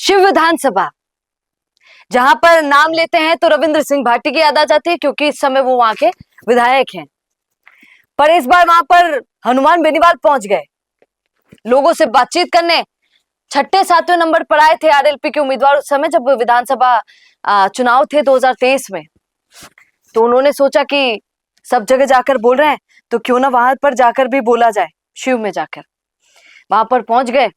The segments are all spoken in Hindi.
शिव विधानसभा, जहां पर नाम लेते हैं तो रविंद्र सिंह भाटी की याद आ जाती है क्योंकि इस समय वो वहां के विधायक हैं। पर इस बार वहां पर हनुमान बेनीवाल पहुंच गए लोगों से बातचीत करने। छठे सातवें नंबर पर आए थे आरएलपी के उम्मीदवार उस समय जब विधानसभा चुनाव थे 2023 में। तो उन्होंने सोचा कि सब जगह जाकर बोल रहे हैं तो क्यों ना वहां पर जाकर भी बोला जाए। शिव में जाकर वहां पर पहुंच गए।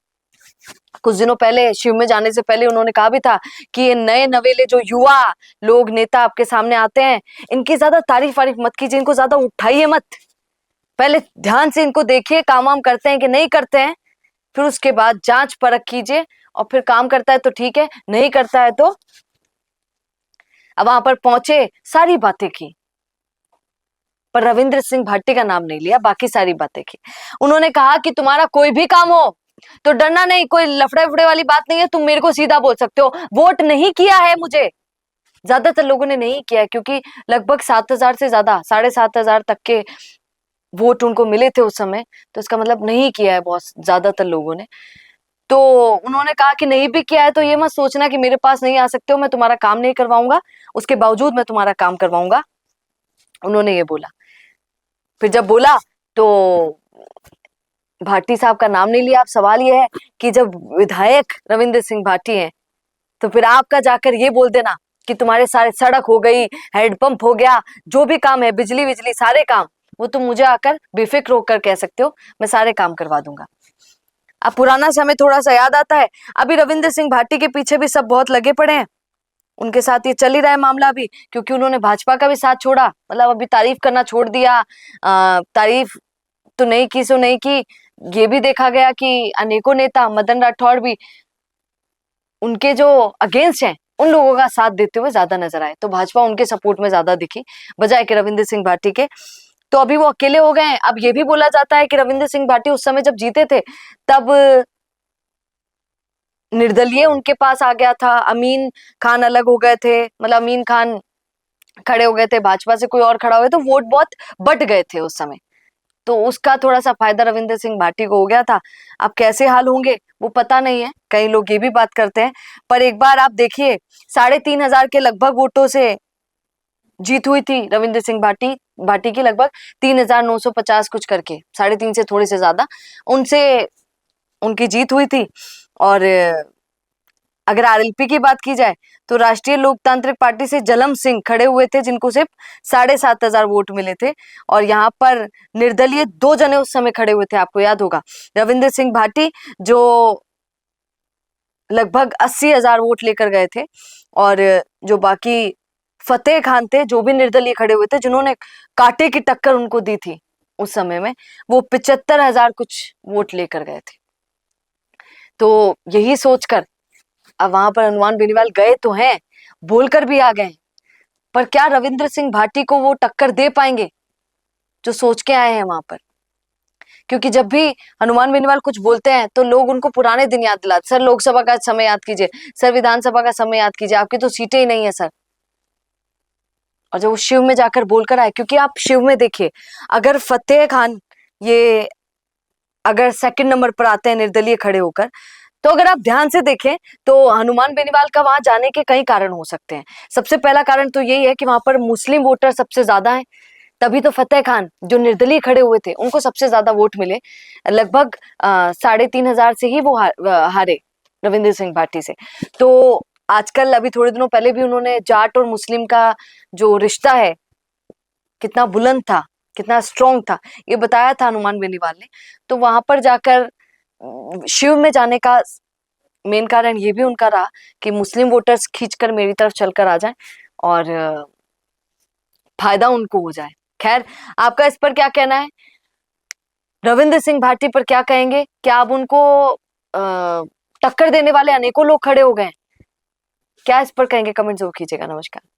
कुछ दिनों पहले शिव में जाने से पहले उन्होंने कहा भी था कि ये नए नवेले जो युवा लोग नेता आपके सामने आते हैं, इनकी ज्यादा तारीफ वारीफ मत कीजिए, इनको ज्यादा उठाइए मत, पहले ध्यान से इनको देखिए काम वाम करते हैं कि नहीं करते हैं, फिर उसके बाद जांच परख कीजिए और फिर काम करता है तो ठीक है, नहीं करता है तो। अब वहां पर पहुंचे, सारी बातें की, पर रविंद्र सिंह भाटी का नाम नहीं लिया, बाकी सारी बातें की। उन्होंने कहा कि तुम्हारा कोई भी काम हो तो डरना नहीं, कोई लफड़े फड़े वाली बात नहीं है, तुम मेरे को सीधा बोल सकते हो। वोट नहीं किया है मुझे, ज्यादातर लोगों ने नहीं किया है क्योंकि लगभग 7,000 से ज्यादा 7,500 तक के वोट उनको मिले थे उस समय, तो इसका मतलब नहीं किया है बहुत ज्यादातर लोगों ने। तो उन्होंने कहा कि नहीं भी किया है तो ये मत सोचना कि मेरे पास नहीं आ सकते हो, मैं तुम्हारा काम नहीं करवाऊंगा, उसके बावजूद मैं तुम्हारा काम करवाऊंगा, उन्होंने ये बोला। फिर जब बोला तो भाटी साहब का नाम नहीं लिया। अब सवाल ये है कि जब विधायक रविंद्र सिंह भाटी हैं तो फिर आपका जाकर ये बोल देना कि तुम्हारे सारे सड़क हो गई, हैंडपंप हो गया, जो भी काम है, बिजली बिजली सारे काम, वो तुम मुझे आकर बेफिक्र होकर कह सकते हो, मैं सारे काम करवा दूंगा। अब पुराना समय थोड़ा सा याद आता है। अभी रविंद्र सिंह भाटी के पीछे भी सब बहुत लगे पड़े हैं, उनके साथ ये चल ही रहा है मामला भी, क्योंकि उन्होंने भाजपा का भी साथ छोड़ा, मतलब अभी तारीफ करना छोड़ दिया। तारीफ तो नहीं की सो नहीं की, ये भी देखा गया कि अनेकों नेता, मदन राठौड़ भी उनके जो अगेंस्ट हैं उन लोगों का साथ देते हुए ज्यादा नजर आए, तो भाजपा उनके सपोर्ट में ज्यादा दिखी बजाय कि रविंद्र सिंह भाटी के। तो अभी वो अकेले हो गए हैं। अब ये भी बोला जाता है कि रविंद्र सिंह भाटी उस समय जब जीते थे तब निर्दलीय उनके पास आ गया था, अमीन खान अलग हो गए थे, मतलब अमीन खान खड़े हो गए थे, भाजपा से कोई और खड़ा हो गया, तो वोट बहुत बट गए थे उस समय, तो उसका थोड़ा सा फायदा रविंद्र सिंह भाटी को हो गया था। अब कैसे हाल होंगे वो पता नहीं है, कई लोग ये भी बात करते हैं, पर एक बार आप देखिए 3,500 के लगभग वोटों से जीत हुई थी रविंद्र सिंह भाटी की, लगभग 3,950 कुछ करके, 3.5 से थोड़े से ज्यादा उनसे उनकी जीत हुई थी। और अगर आरएलपी की बात की जाए तो राष्ट्रीय लोकतांत्रिक पार्टी से जलम सिंह खड़े हुए थे जिनको सिर्फ 7,500 वोट मिले थे, और यहाँ पर निर्दलीय 2 जने उस समय खड़े हुए थे, आपको याद होगा, रविंद्र सिंह भाटी जो लगभग 80,000 वोट लेकर गए थे, और जो बाकी फतेह खान थे जो भी निर्दलीय खड़े हुए थे, जिन्होंने कांटे की टक्कर उनको दी थी उस समय में, वो 75,000 कुछ वोट लेकर गए थे। तो यही सोचकर अब वहां पर हनुमान बेनीवाल गए तो हैं, बोलकर भी आ गए, पर क्या रविंद्र सिंह भाटी को वो टक्कर दे पाएंगे जो सोच के आए हैं वहां पर? क्योंकि जब भी हनुमान बेनीवाल कुछ बोलते हैं तो लोग उनको पुराने दिन याद दिलाते, सर लोकसभा का समय याद कीजिए, सर विधानसभा का समय याद कीजिए, आपकी तो सीटें ही नहीं है सर। और जब वो शिव में जाकर बोलकर आए, क्योंकि आप शिव में देखिए, अगर फतेह खान ये अगर सेकंड नंबर पर आते हैं निर्दलीय खड़े होकर, तो अगर आप ध्यान से देखें तो हनुमान बेनीवाल का वहां जाने के कई कारण हो सकते हैं। सबसे पहला कारण तो यही है कि वहां पर मुस्लिम वोटर सबसे ज्यादा हैं, तभी तो फतेह खान जो निर्दलीय खड़े हुए थे उनको सबसे ज्यादा वोट मिले, लगभग 3,500 से ही वो हारे रविंद्र सिंह भाटी से। तो आजकल अभी थोड़े दिनों पहले भी उन्होंने जाट और मुस्लिम का जो रिश्ता है कितना बुलंद था, कितना स्ट्रॉन्ग था, ये बताया था हनुमान बेनीवाल ने। तो वहां पर जाकर शिव में जाने का मेन कारण ये भी उनका रहा कि मुस्लिम वोटर्स खींचकर मेरी तरफ चलकर आ जाएं और फायदा उनको हो जाए। खैर, आपका इस पर क्या कहना है? रविंद्र सिंह भाटी पर क्या कहेंगे? क्या अब उनको टक्कर देने वाले अनेकों लोग खड़े हो गए? क्या इस पर कहेंगे? कमेंट जरूर कीजिएगा। नमस्कार।